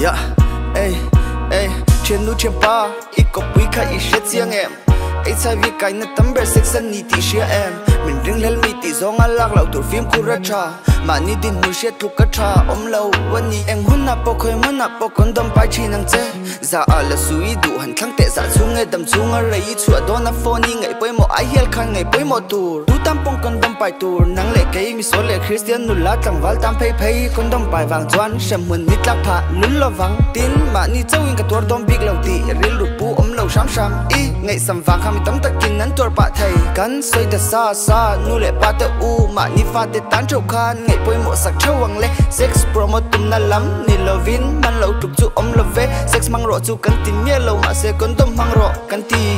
Yeah, ey, ey, trên núi trên ba, ít có quý khai ít chết riêng em. Ấy sai vì cái nó tấm bể sex anh ní tí xia em. Mình rinh lên mi tí do ngã lạc lâu tuổi phim khu ra cha. Mà ní tin núi xia thuộc cả cha ôm lâuวันนี้em hun nạp bọc khơi mun nạp bọc con đâm bài chi năng chế. Za là suy đủ hẳn thăng tệ za chung nghe đầm chung ở đây chua đó na phone ní ngày bơi một ai hiel khăn ngày bơi một tour. Tu tam bông con đâm bài tour năng lệ cây mi số lệ Christian nụ lá tầng val tam pay pay con đâm bài vàng doan xem mun nít lạc phá lún lo vắng tin mà ní châu in cả tour đom big lâu tì ril lụt pu ôm lâu sam sam y ngày sầm vàng ham tấm tắc kinh nắn tour bạ thầy cắn xoay ta xa xa nụ lệ ba ta u mà ní pha để tán trâu khan ngày bơi một sắc trâu hoàng lệ sex promo tum na lắm ní lovin man lâu trục chu ôm love sex mang rọ chu cắn tin mía lâu mà sẽ con đâm mang rọ cắn ti